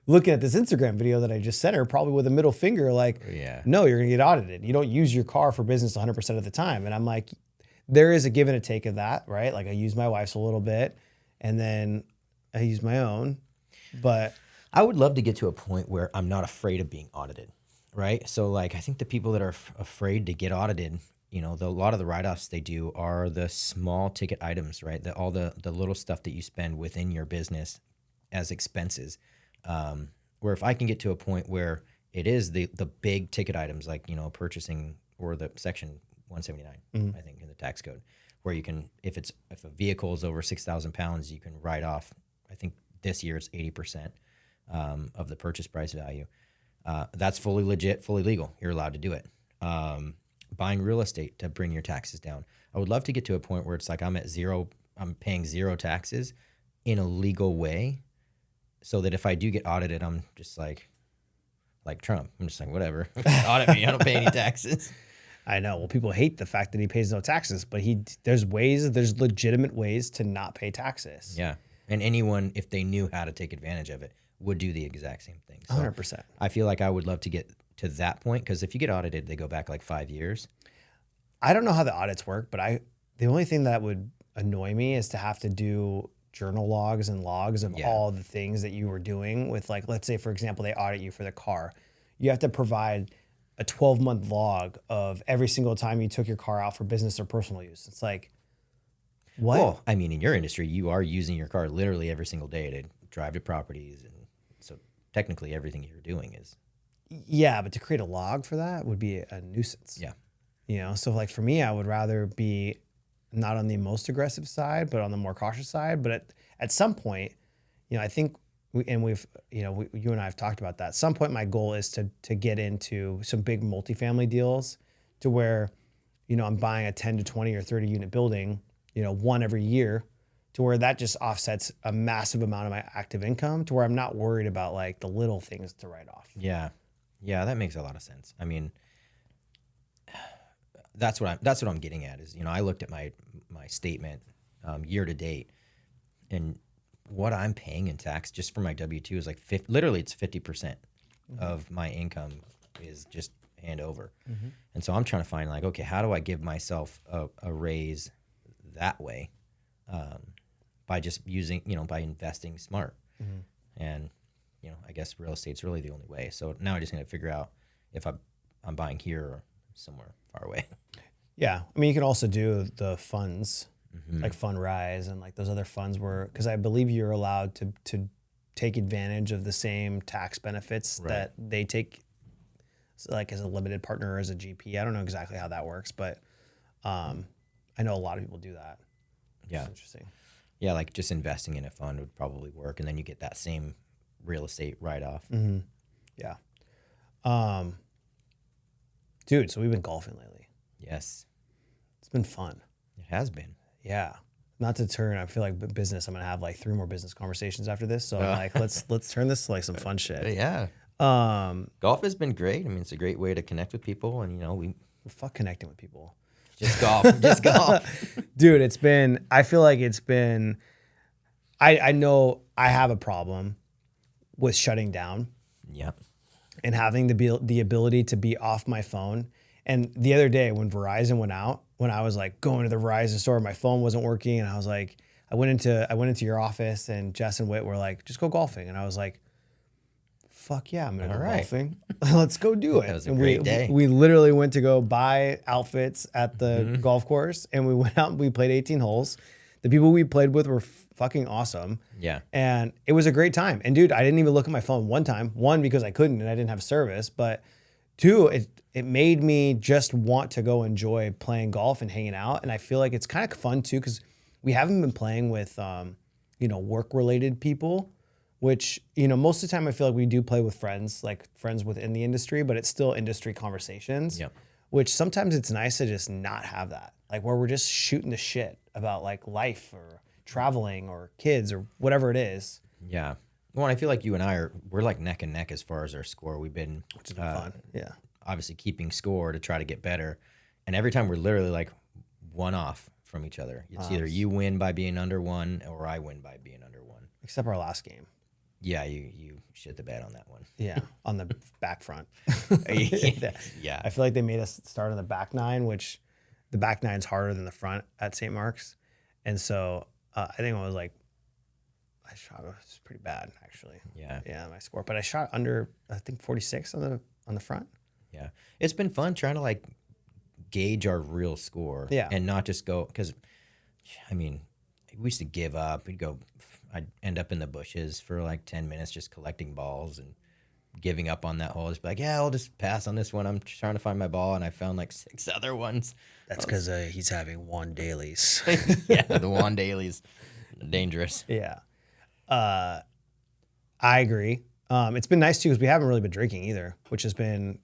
looking at this Instagram video that I just sent her, probably with a middle finger, like, no, you're going to get audited. You don't use your car for business 100% of the time. And I'm like, there is a give and a take of that, right? Like I use my wife's a little bit and then I use my own, but I would love to get to a point where I'm not afraid of being audited, right? So like, I think the people that are afraid to get audited, you know, a lot of the write-offs they do are the small ticket items, right? All the little stuff that you spend within your business as expenses. Where if I can get to a point where it is the big ticket items, like, you know, purchasing, or the section 179, I think, in the tax code, where you can, if a vehicle is over 6,000 pounds, you can write off, I think this year it's 80% of the purchase price value. That's fully legit, fully legal. You're allowed to do it. Buying real estate to bring your taxes down. I would love to get to a point where it's like I'm paying zero taxes in a legal way, so that if I do get audited, I'm just like Trump. I'm just like, whatever, audit me. I don't pay any taxes. I know. Well, people hate the fact that he pays no taxes, but there's legitimate ways to not pay taxes. Yeah. And anyone, if they knew how to take advantage of it, would do the exact same thing. So 100%. I feel like I would love to get to that point, because if you get audited, they go back like 5 years. I don't know how the audits work, but the only thing that would annoy me is to have to do journal logs and logs of all the things that you were doing with, like, let's say, for example, they audit you for the car. You have to provide a 12-month log of every single time you took your car out for business or personal use. It's like, what? Well, I mean, in your industry, you are using your car literally every single day to drive to properties. And so technically everything you're doing is. Yeah, but to create a log for that would be a nuisance. Yeah. You know, so like for me, I would rather be not on the most aggressive side, but on the more cautious side. But at some point, you know, I think you and I have talked about that. At some point, my goal is to get into some big multifamily deals, to where, you know, I'm buying a 10 to 20 or 30 unit building, you know, one every year, to where that just offsets a massive amount of my active income, to where I'm not worried about like the little things to write off. Yeah. Yeah, that makes a lot of sense. I mean, that's what I'm getting at is, you know, I looked at my statement year to date, and what I'm paying in tax just for my W-2 is like literally it's 50% of my income is just hand over. And so I'm trying to find like, okay, how do I give myself a raise that way, by just using, you know, by investing smart. And, you know, I guess real estate's really the only way. So now I just got to figure out if I'm buying here or somewhere far away. Yeah. I mean, you can also do the funds, like Fundrise and like those other funds because I believe you're allowed to take advantage of the same tax benefits that they take, like as a limited partner or as a GP. I don't know exactly how that works, but I know a lot of people do that. Yeah. Interesting. Yeah. Like just investing in a fund would probably work. And then you get that same real estate write-off. Yeah. Dude, so we've been golfing lately. Yes. It's been fun. It has been. Yeah. Not to turn, I feel like business, I'm going to have like 3 more business conversations after this. So I'm like, let's turn this to like some fun shit. Yeah. Golf has been great. I mean, it's a great way to connect with people, and, you know, fuck connecting with people. Just golf. Just golf. Dude, I feel like it's been, I know I have a problem was shutting down Yep. and having the ability to be off my phone. And the other day when Verizon went out, when I was like going to the Verizon store, my phone wasn't working, and I was like, I went into your office, and Jess and Whit were like, just go golfing, and I was like, fuck yeah, I'm gonna All go right. golfing. Let's go do it. That was a And great day. we literally went to go buy outfits at the Mm-hmm. golf course, and we went out and we played 18 holes. The people we played with were fucking awesome. Yeah. And it was a great time. And dude, I didn't even look at my phone one time. One, because I couldn't and I didn't have service. But two, it made me just want to go enjoy playing golf and hanging out. And I feel like it's kind of fun too, because we haven't been playing with, work related people, which, most of the time I feel like we do play with friends, like friends within the industry, but it's still industry conversations, Yep. which sometimes it's nice to just not have that. Like where we're just shooting the shit about like life or traveling or kids or whatever it is. Yeah. Well, and I feel like you and we're like neck and neck as far as our score. We've been Which has been fun. Yeah. obviously keeping score to try to get better. And every time we're literally like one off from each other. It's either you win by being under one or I win by being under one. Except our last game. Yeah, you shit the bed on that one. Yeah. On the back front. Yeah. I feel like they made us start on the back nine, which the back nine's harder than the front at St. Mark's. And so I think it was like, I shot, it was pretty bad actually. Yeah. Yeah, my score. But I shot under, I think 46 on the front. Yeah. It's been fun trying to like gauge our real score. Yeah. And not just go, because I mean, we used to give up. I'd end up in the bushes for like 10 minutes just collecting balls and giving up on that hole. Just be like, yeah, I'll just pass on this one. I'm trying to find my ball. And I found like 6 other ones. That's because he's having one dailies. Yeah. The Juan Dailies. Dangerous. Yeah. I agree. It's been nice too because we haven't really been drinking either, which has been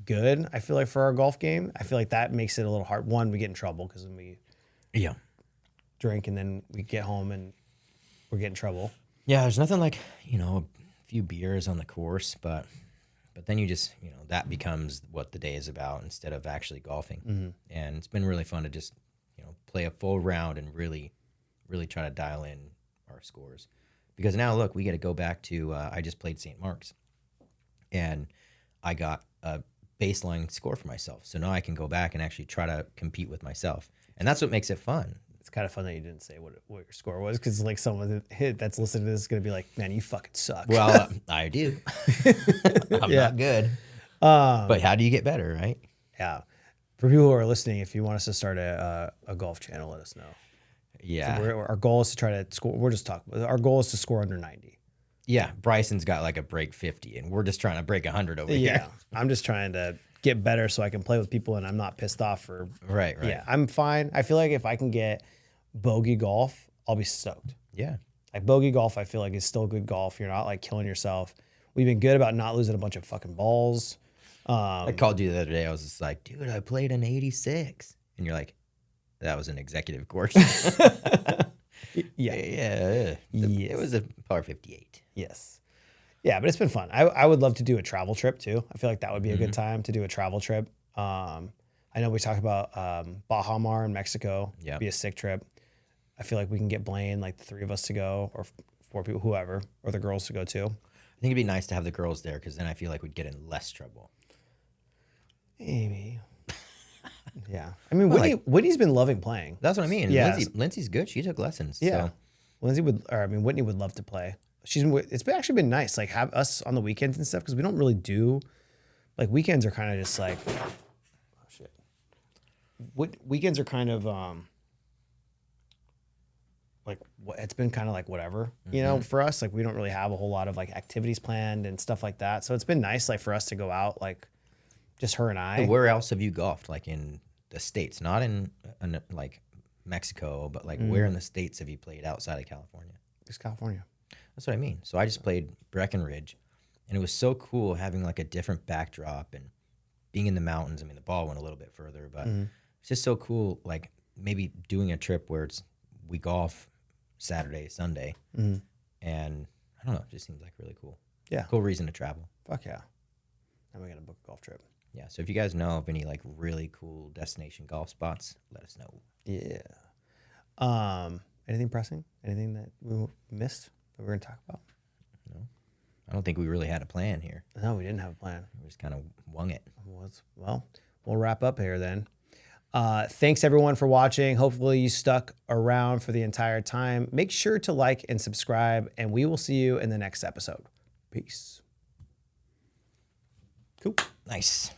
good. I feel like for our golf game, I feel like that makes it a little hard. One, we get in trouble because when we Yeah. drink and then we get home and we're getting in trouble. Yeah. There's nothing like, a few beers on the course, but then you just, that becomes what the day is about instead of actually golfing. Mm-hmm. And it's been really fun to just, play a full round and really, really try to dial in our scores. Because now, look, we got to go back to, I just played St. Mark's and I got a baseline score for myself. So now I can go back and actually try to compete with myself. And that's what makes it fun. It's kind of fun that you didn't say what your score was because like someone that's listening to this is going to be like, man, you fucking suck. Well, I do. I'm not good. But how do you get better, right? Yeah. For people who are listening, if you want us to start a golf channel, let us know. Yeah. So our goal is to try to score. We're just talking. Our goal is to score under 90. Yeah. Bryson's got like a break 50 and we're just trying to break 100 over Yeah. here. I'm just trying to get better so I can play with people and I'm not pissed off for. Right. Yeah. I'm fine. I feel like if I can get bogey golf, I'll be stoked. Yeah. Like bogey golf, I feel like is still good golf. You're not like killing yourself. We've been good about not losing a bunch of fucking balls. I called you the other day. I was just like, dude, I played an 86. And you're like, that was an executive course. Yeah. Yeah. Yes. It was a par 58. Yes. Yeah, but it's been fun. I would love to do a travel trip too. I feel like that would be a good time to do a travel trip. I know we talked about Baja Mar in Mexico. Yeah. Be a sick trip. I feel like we can get Blaine, like the 3 of us to go, or 4 people, whoever, or the girls to go too. I think it'd be nice to have the girls there because then I feel like we'd get in less trouble. Maybe. Yeah. I mean, Well, Whitney's been loving playing. That's what I mean. Yeah. Lindsay's good. She took lessons. Yeah. So. Whitney would love to play. Actually been nice, like have us on the weekends and stuff because we don't really do, like weekends are kind of just like, oh shit. Weekends are kind of like it's been kind of like whatever, for us. Like we don't really have a whole lot of like activities planned and stuff like that. So it's been nice, like for us to go out, like just her and I. Hey, where else have you golfed? Like in the States, not in like Mexico, but like where in the States have you played outside of California? Just California. That's what I mean. So I just played Breckenridge, and it was so cool having like a different backdrop and being in the mountains. I mean, the ball went a little bit further, but it's just so cool. Like maybe doing a trip where we golf Saturday, Sunday, and I don't know, it just seems like really cool. Yeah. Cool reason to travel. Fuck yeah. Now we got to book a golf trip. Yeah. So if you guys know of any like really cool destination golf spots, let us know. Yeah. Anything pressing? Anything that we missed that we're going to talk about? No. I don't think we really had a plan here. No, we didn't have a plan. We just kind of wung it. Well, we'll wrap up here then. Thanks everyone for watching. Hopefully you stuck around for the entire time. Make sure to like and subscribe, and we will see you in the next episode. Peace. Cool. Nice.